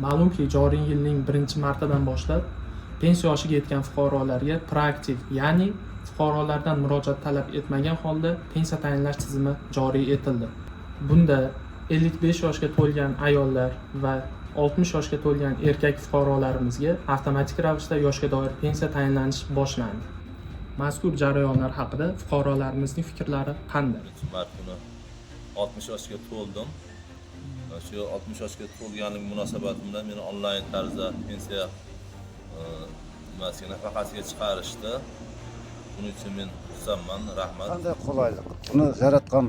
Ma'lumki, joriy yilning 1-martidan boshlab pensiya yoshiga yetgan fuqarolarga proaktiv, ya'ni fuqarolardan murojaat talab etmagan holda pensiya tayinlash tizimi joriy etildi. Bunda 55 yoshga to'lgan ayollar va 60 yoshga to'lgan erkak fuqarolarimizga avtomatik ravishda yoshga doir pensiya tayinlanishi boshlandi. Mazkur jarayonlar haqida fuqarolarimizning fikrlari qanday? Mart kuni 60 yoshga to'ldim. Shu 60 yoshga to'lganim munosabati bilan meni onlayn tarzda pensiya nafaqasiga chiqarishdi. Buning uchun men xursandman, rahmat. Qanday qulaylik. Buni yaratgan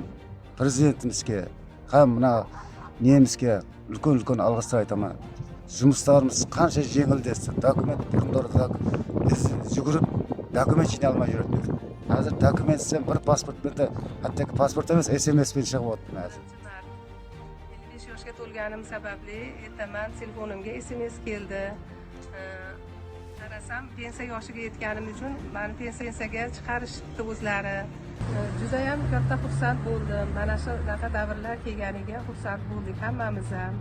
prezidentimizga ham mana nemizga ulkan alqishlar aytaman. Жұмыстарымыз qancha yengil desa, dokument kontorda biz yugurib dokument jina olmay yuribdik. Hozir dokument sen bir pasport bilan, hatto pasport emas, SMS bilan chiqyapti hozir. 55 yoshga to'lganim sababli ertaman telefonimga SMS keldi. Qarasam, pensiya yoshiga yetganim uchun meni pensiyaga chiqarishdi o'zlari. Juda ham katta xursand bo'ldim. Mana shu davrlar kelganiga xursand bo'ldik hammamiz ham.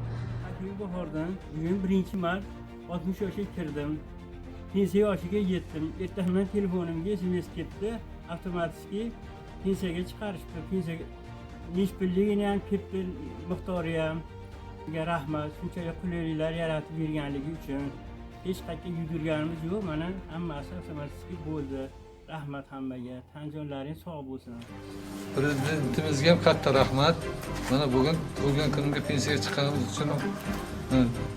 Bahordan bugun 1-mart 60 yoshga kirdim. Pensiya yoshiga yetdim. Ertaman telefonimga SMS ketdi. Avtomatik pensiyaga chiqarishdi. Pensiyaga necha pulligini ham ketdi, miqdori ham. Sizga rahmat, shunchalik qulayliklar yaratib berganligi uchun. Hech qayerga yugurganimiz yo'q. Mana hammasi avtomatik bo'ldi. Rahmat hammaga. Tanjonlaring sog' bo'lsin. Prezidentimizga ham katta rahmat. Mana bugun kunimga pensiyaga chiqqanimiz uchun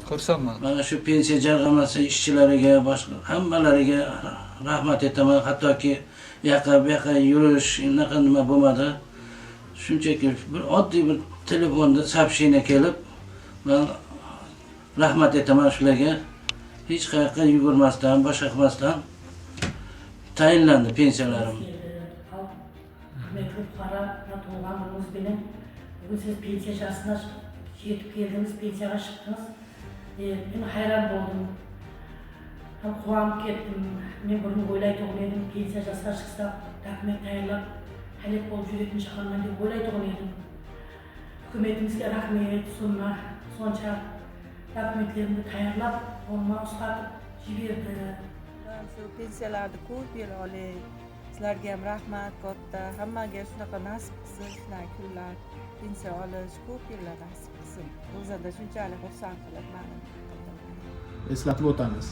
xursandman. Mana shu pensiya jarg'amasi ishchilariga, boshqa hammalariga rahmat aytaman. Hattoki yoqqa yurish nima bo'lmadi. Shunchaki bir oddiy bir telefonda сообщение kelib, men rahmat aytaman shularga. Hech qayerga yugurmasdan, boshqa qilmasdan tayinlandi pensiyalarim. Bugün siz pensiya yaşına yetip geldiniz, pensiyaga chiqdingiz. Men hayron bo'ldim. Ham quvonib ketdim. Men buni o'ylaydigan edim, pensiya yaşına chiqsa, dokument tayinlab, halok bo'lib yuradigan shaharman deb o'ylaydigan edim. Hukumatimizga rahmat, soncha dokumentlarni tayyorlab, olma ustatib jiberdi. Shu pensiyalarni ko'p yil oling. Sizlarga ham rahmat katta. Hammaga shunaqa nasib qilsin, shunaqa kunlar pensiya olish ko'p yillar nasib qilsin. O'zida shunchalik xursand qilibman. Eslatib o'tamiz.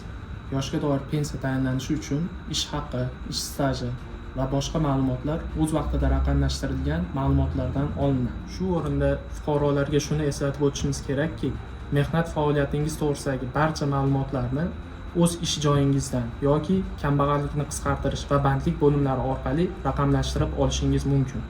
Yoshga doir pensiya tayinlanishi uchun ish haqi, ish staji va boshqa ma'lumotlar o'z vaqtida raqamlashtirilgan ma'lumotlardan olinadi. Shu o'rinda fuqarolarga shuni eslatib o'tishimiz kerakki, mehnat faoliyatingiz to'g'risidagi barcha ma'lumotlarni o'z ish joyingizdan yoki kambag'allikni qisqartirish va bandlik bo'limlari orqali raqamlashtirib olishingiz mumkin.